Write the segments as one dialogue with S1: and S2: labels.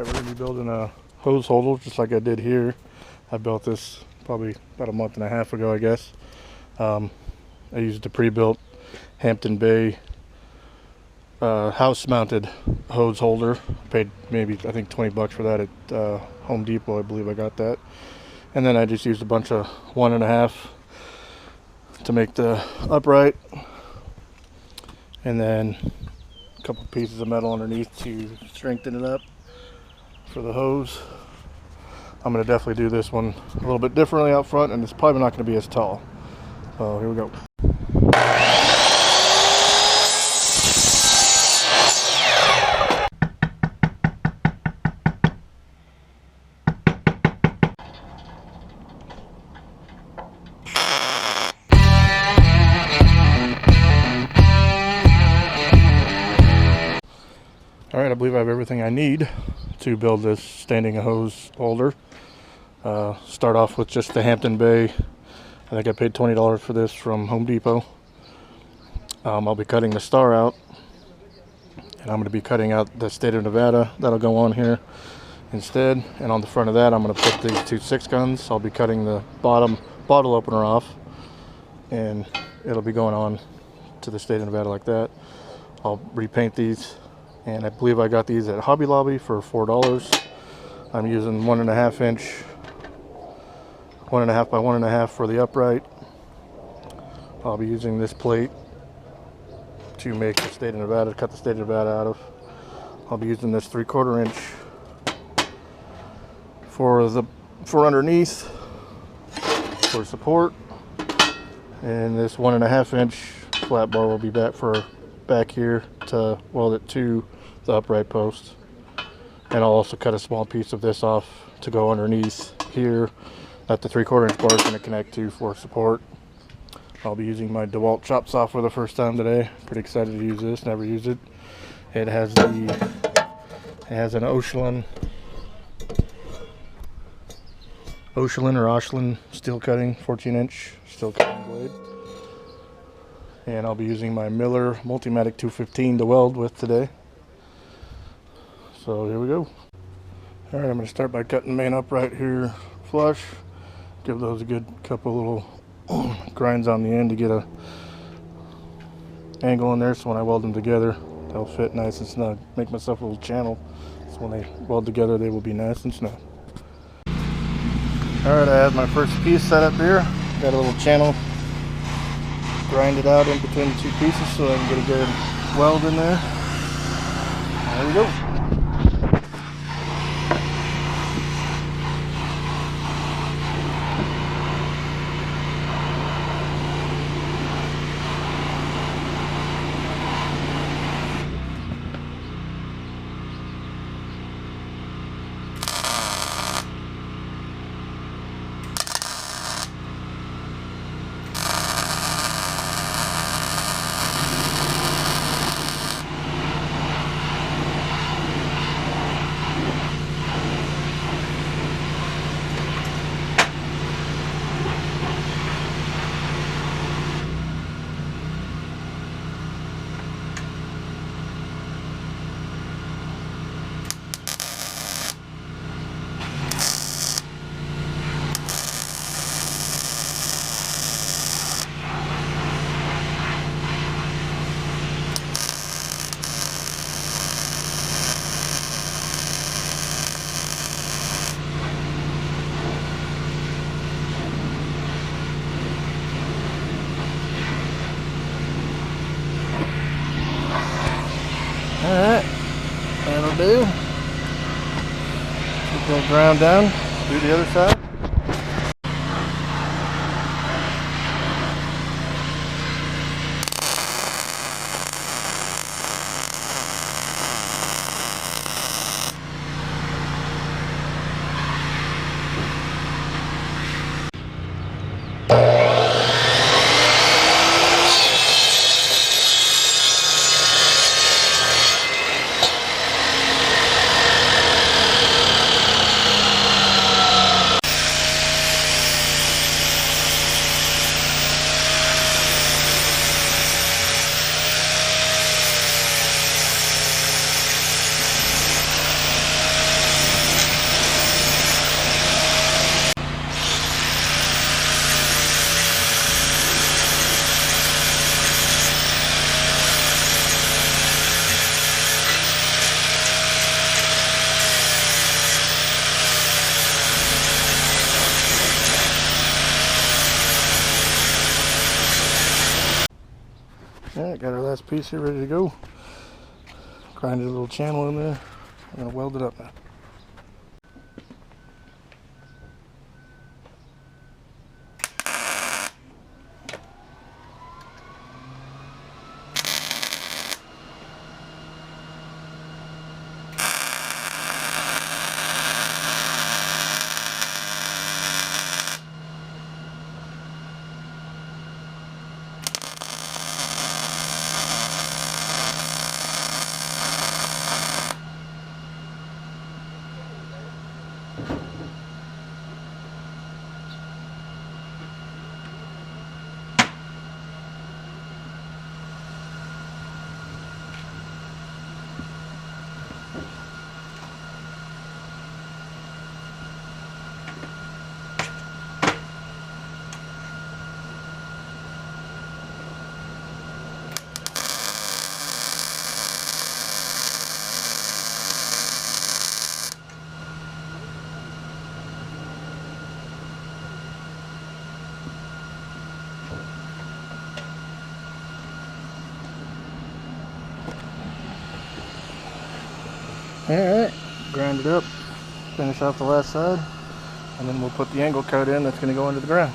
S1: Alright, we're going to be building a hose holder just like I did here. I built this probably about a month and a half ago, I guess. I used a pre-built Hampton Bay house-mounted hose holder. Paid maybe, I think, 20 bucks for that at Home Depot. I believe I got that. And then I just used a bunch of 1.5 to make the upright. And then a couple pieces of metal underneath to strengthen it up for the hose. I'm going to definitely do this one a little bit differently out front, and it's probably not going to be as tall. So here we go. Alright, I believe I have everything I need to build this standing hose holder. Start off with just the Hampton Bay. I think I paid $20 for this from Home Depot. I'll be cutting the star out, and I'm going to be cutting out the state of Nevada. That'll go on here instead. And on the front of that, I'm going to put these two 6-guns. I'll be cutting the bottom bottle opener off, and it'll be going on to the state of Nevada like that. I'll repaint these. And I believe I got these at Hobby Lobby for $4. I'm using 1.5 inch, 1.5 by 1.5 for the upright. I'll be using this plate to make the state of Nevada, cut the state of Nevada out of. I'll be using this 3/4 inch for underneath for support, and this 1.5 inch flat bar will be back here to weld it to the upright post. And I'll also cut a small piece of this off to go underneath here that the 3/4 inch bar is going to connect to for support. I'll be using my DeWalt chop saw for the first time today. Pretty excited to use this, never used it. It has an Ochelin or Ochelin steel cutting, 14 inch steel cutting blade. And I'll be using my Miller Multimatic 215 to weld with today. So here we go. Alright, I'm going to start by cutting the main upright here flush. Give those a good couple little grinds on the end to get a angle in there, so when I weld them together they'll fit nice and snug. Make myself a little channel so when they weld together they will be nice and snug. Alright, I have my first piece set up here. Got a little channel. Grind it out in between the two pieces so I can get a good weld in there. There we go. Alright, that'll do. Keep that ground down, do the other side. Alright, got our last piece here ready to go. Grinded a little channel in there. I'm going to weld it up now. Alright, grind it up, finish off the last side, and then we'll put the angle cut in that's going to go into the ground.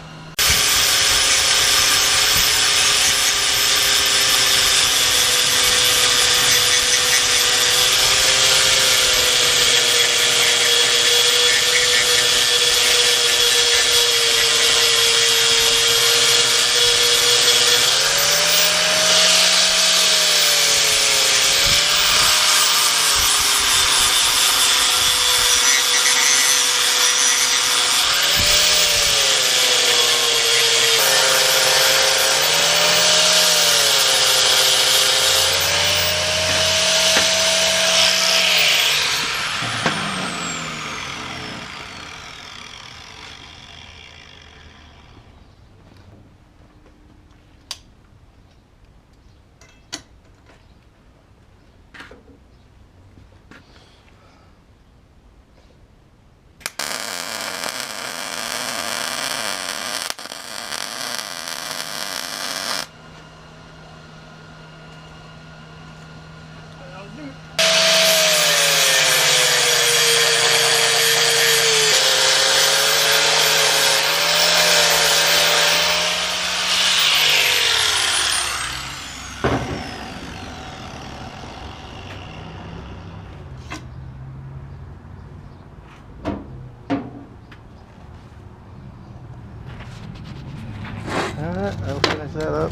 S1: Alright, I'll finish that up.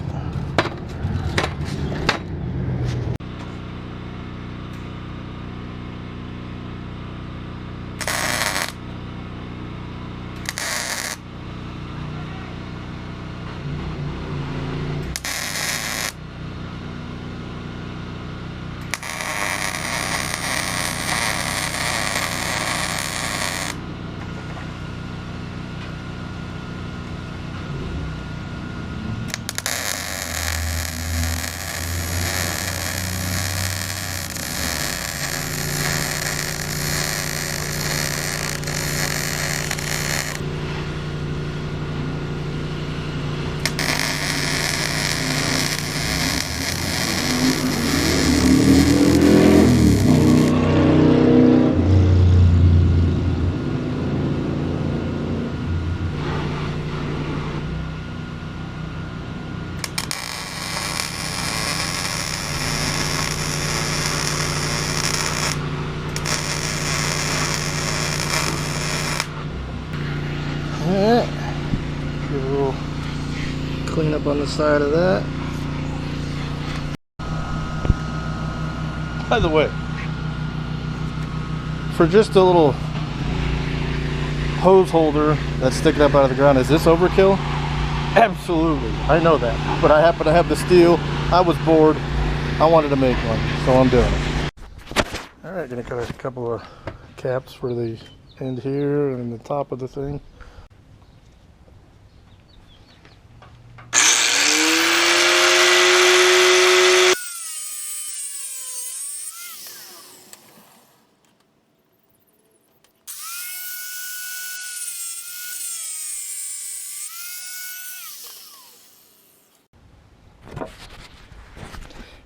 S1: Alright, give a little clean up on the side of that. By the way, for just a little hose holder that's sticking up out of the ground, is this overkill? Absolutely, I know that, but I happen to have the steel. I was bored, I wanted to make one, so I'm doing it. Alright, gonna cut a couple of caps for the end here and the top of the thing.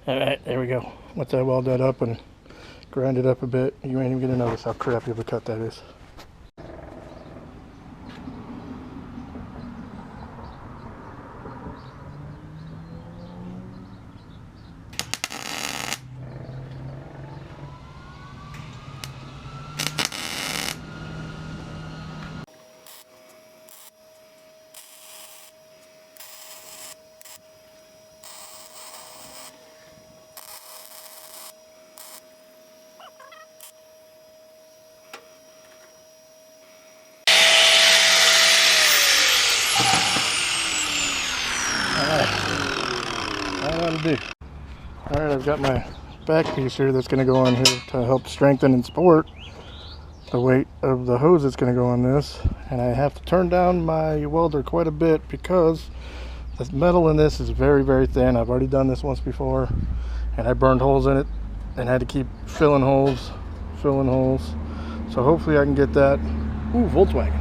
S1: Alright, there we go. Once I weld that up and grind it up a bit, you ain't even gonna notice how crappy of a cut that is. That'll do. Alright, I've got my back piece here that's going to go on here to help strengthen and support the weight of the hose that's going to go on this. And I have to turn down my welder quite a bit because the metal in this is very, very thin. I've already done this once before and I burned holes in it and had to keep filling holes. So hopefully I can get that. Ooh, Volkswagen.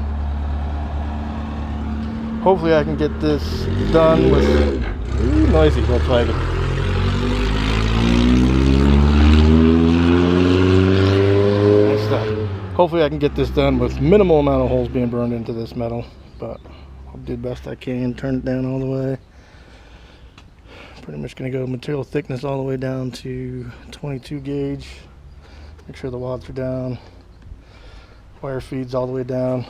S1: Hopefully I can get this done with... Ooh, noisy Volkswagen. Nice stuff. Hopefully I can get this done with minimal amount of holes being burned into this metal, but I'll do the best I can. Turn it down all the way. Pretty much going to go material thickness all the way down to 22 gauge. Make sure the wads are down. Wire feeds all the way down.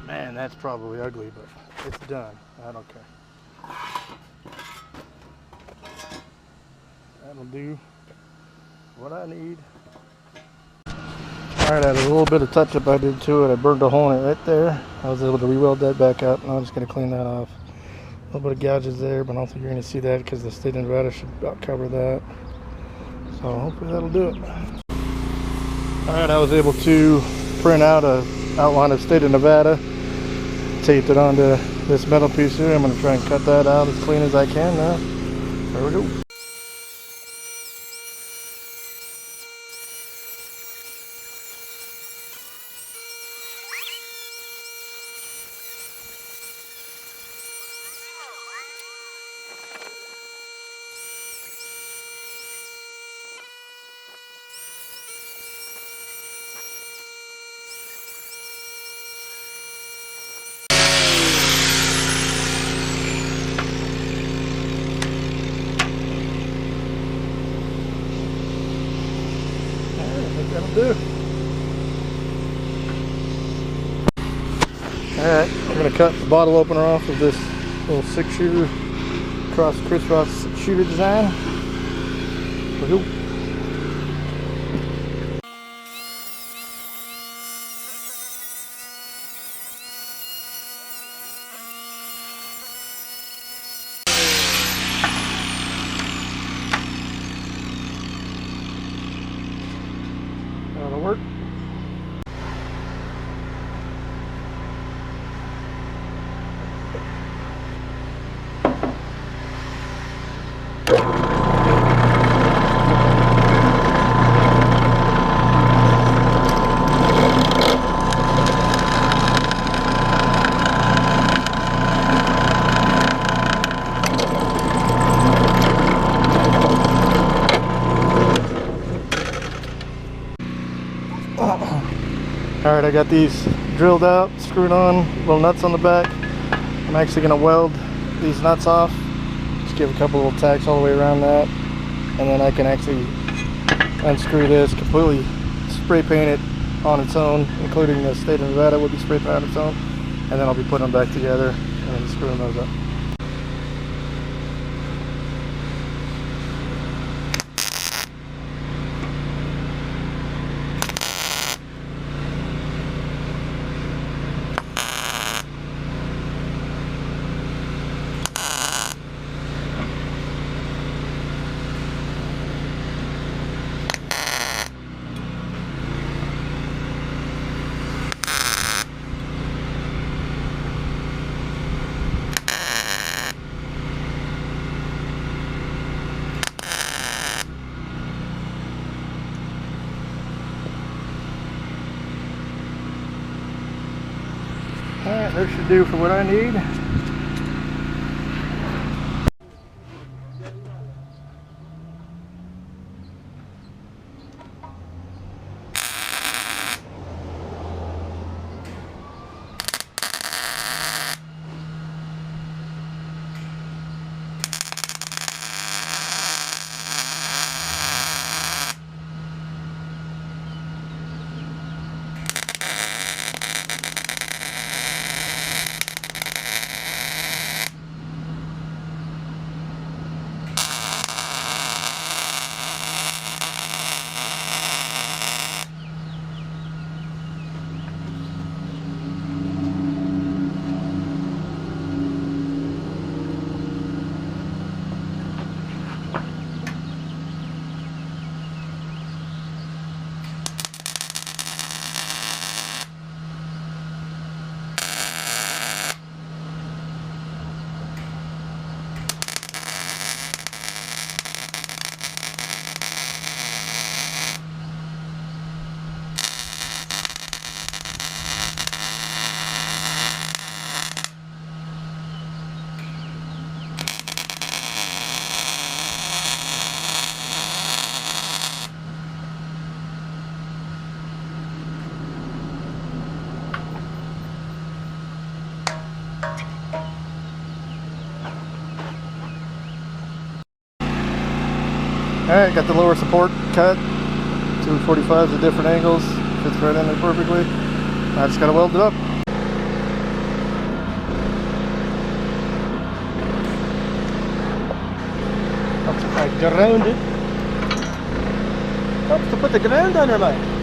S1: Man, that's probably ugly, but it's done. I don't care. That'll do what I need. Alright, I had a little bit of touch up I did to it. I burned a hole in it right there. I was able to re-weld that back up, and I'm just going to clean that off. A little bit of gouges there, but I don't think you're going to see that because the state of Nevada should about cover that. So hopefully that'll do it. Alright, I was able to print out an outline of state of Nevada. Taped it onto this metal piece here. I'm going to try and cut that out as clean as I can now. There we go. That'll do. Alright, we're going to cut the bottle opener off of this little 6-shooter crisscross shooter design. Here we go. That'll work. Alright, I got these drilled out, screwed on, little nuts on the back. I'm actually going to weld these nuts off. Just give a couple little tacks all the way around that. And then I can actually unscrew this, completely spray paint it on its own, including the state of Nevada will be spray painted on its own. And then I'll be putting them back together and screwing those up. Alright, that should do for what I need. Alright, got the lower support cut, 245s at different angles, fits right in there perfectly. I just gotta weld it up. Helps if I ground it. Helps to put the ground on her line.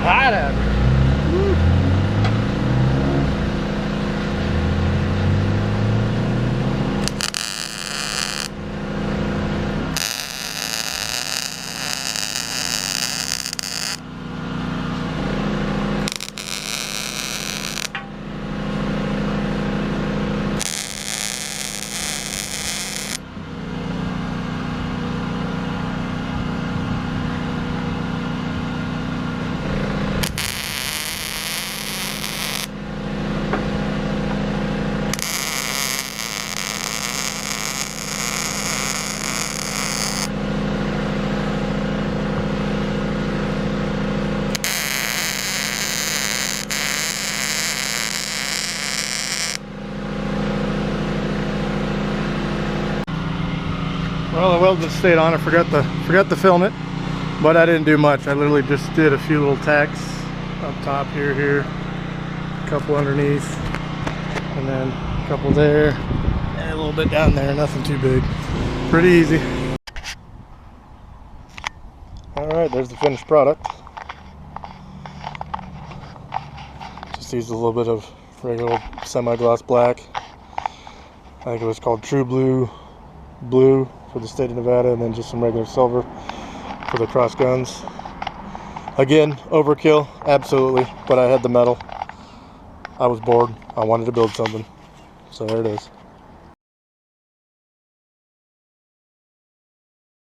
S1: Hot out here. Well, the weld just stayed on. I forgot to film it, but I didn't do much. I literally just did a few little tacks up top here, a couple underneath, and then a couple there, and a little bit down there. Nothing too big. Pretty easy. All right, there's the finished product. Just used a little bit of regular semi-gloss black. I think it was called True Blue for the state of Nevada, and then just some regular silver for the cross guns. Again, overkill, absolutely, but I had the metal. I was bored. I wanted to build something, so there it is.